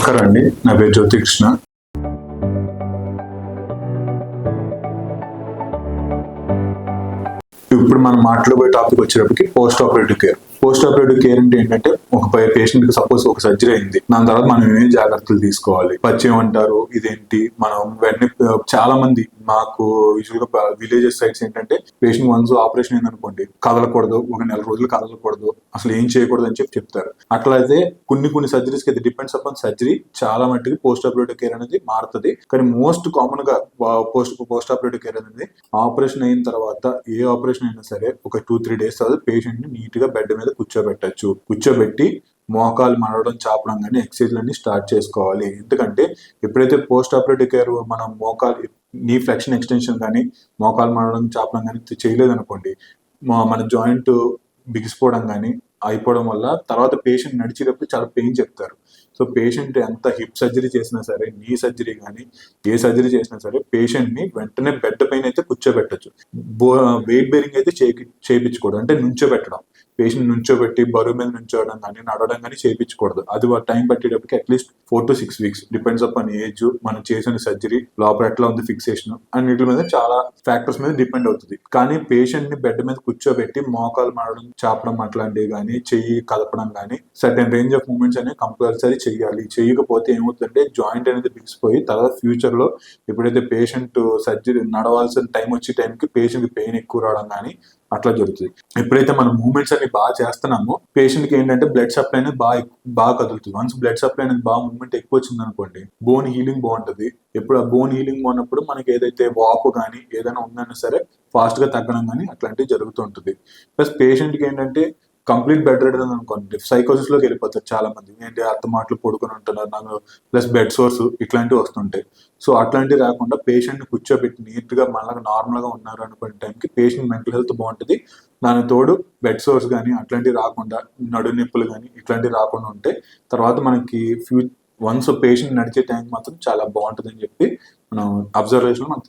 నమస్కారం అండి, నా పేరు జ్యోతికృష్ణ. ఇప్పుడు మనం మాట్లాడబోయే టాపిక్ వచ్చేటప్పటికి post operative care. Post operative care అంటే ఏంటంటే ఒక పేషెంట్ కి సపోజ్ ఒక సర్జరీ అయింది, దాని తర్వాత మనం ఏమేమి జాగ్రత్తలు తీసుకోవాలి, పరిచయం అంటారు ఇదేంటి, మనం వెంటనే చాలా మంది మాకు యూజువల్ గా విలేజెస్ సైడ్స్ ఏంటంటే పేషెంట్ వన్స్ ఆపరేషన్ అయిందనుకోండి, కదలకూడదు, ఒక నెల రోజులు కదలకూడదు, అసలు ఏం చేయకూడదు అని చెప్తారు. అట్లా అయితే కొన్ని సర్జరీస్ కి డిపెండ్స్ అపాన్ సర్జరీ చాలా మట్టుకు పోస్ట్ ఆపరేటివ్ కేర్ అనేది మారుతుంది. కానీ మోస్ట్ కామన్ గా పోస్ట్ ఆపరేటివ్ కేర్ అనేది ఆపరేషన్ అయిన తర్వాత ఏ ఆపరేషన్ అయినా సరే ఒక 2-3 days తర్వాత పేషెంట్ ని నీట్ గా బెడ్ మీద కూర్చోబెట్టి మోకాలు మడవడం, చాపడం కానీ ఎక్సర్సైజ్ అన్ని స్టార్ట్ చేసుకోవాలి. ఎందుకంటే ఎప్పుడైతే పోస్ట్ ఆపరేటివ్ కేర్ మనం మోకాలు నీ ఫ్లెక్షన్ ఎక్స్టెన్షన్ కానీ మోకాలు మడవడం, చాపడం కానీ చేయలేదు అనుకోండి, మన జాయింట్ బిగిసిపోవడం కానీ అయిపోవడం వల్ల తర్వాత పేషెంట్ నడిచేటప్పుడు చాలా పెయిన్ చెప్తారు. సో పేషెంట్ ఎంత హిప్ సర్జరీ చేసినా సరే, నీ సర్జరీ కానీ ఏ సర్జరీ చేసినా సరే పేషెంట్ ని వెంటనే బెడ్ పైన అయితే కూర్చోబెట్టచ్చు. వెయిట్ బేరింగ్ అయితే చేయించకూడదు, అంటే నుంచోబెట్టడం, పేషెంట్ నుంచోబెట్టి బరువు మీద నుంచోవడం కానీ నడవడం కానీ చేయించకూడదు. అది టైం పట్టేటప్పటికి అట్లీస్ట్ 4 to 6 weeks depends upon age, మనం చేసిన సర్జరీ లోపల ఎట్లా ఉంది ఫిక్సేషన్ అన్నిటి మీద చాలా ఫ్యాక్టర్స్ మీద డిపెండ్ అవుతుంది. కానీ పేషెంట్ ని బెడ్ మీద కూర్చోబెట్టి మోకాలు మడవడం, చాపడం అట్లాంటివి కానీ, చెయ్యి కదపడం కానీ, సర్టెన్ రేంజ్ ఆఫ్ మూవ్మెంట్స్ అనేవి కంపల్సరీ చెయ్యాలి. చేయకపోతే ఏమవుతుందంటే జాయింట్ అనేది బిగిసిపోయి తర్వాత ఫ్యూచర్ లో ఎప్పుడైతే పేషెంట్ సర్జరీ నడవాల్సిన టైం వచ్చే టైంకి పేషెంట్ కి పెయిన్ ఎక్కువ రావడం కానీ అట్లా జరుగుతుంది. ఎప్పుడైతే మనం మూవ్మెంట్స్ అన్ని బాగా చేస్తున్నామో పేషెంట్ కి ఏంటంటే బ్లడ్ సప్లై అనేది బాగా కదులుతుంది. వన్స్ బ్లడ్ సప్లై అనేది బాగా మూవ్మెంట్ ఎక్కువ వచ్చింది అనుకోండి, బోన్ హీలింగ్ బాగుంటుంది. ఎప్పుడు ఆ బోన్ హీలింగ్ బాగున్నప్పుడు మనకి ఏదైతే వాపు కానీ ఏదైనా ఉందన్నా సరే ఫాస్ట్ గా తగ్గడం కానీ అట్లాంటివి జరుగుతూ ఉంటుంది. ప్లస్ పేషెంట్ కి ఏంటంటే కంప్లీట్ బెడ్ రెడ్ అనుకోండి, సైకోసిస్ లోకి వెళ్ళిపోతారు చాలా మంది. ఏంటి అర్థ మాటలు పడుకొని ఉంటున్నారు నాకు, ప్లస్ బెడ్ సోర్స్ ఇట్లాంటివి వస్తుంటాయి. సో అట్లాంటివి రాకుండా పేషెంట్ ని కూర్చోబెట్టి నీట్ గా మళ్ళీ నార్మల్ గా ఉన్నారు అనుకునే టైంకి పేషెంట్ మెంటల్ హెల్త్ బాగుంటుంది. దాని తోడు బెడ్ సోర్స్ కానీ అట్లాంటివి రాకుండా, నడు నొప్పులు కానీ ఇట్లాంటివి రాకుండా ఉంటే తర్వాత మనకి వన్స్ పేషెంట్ నడిచే టైం మాత్రం చాలా బాగుంటుంది అని చెప్పి మనం అబ్జర్వేషన్ మనకు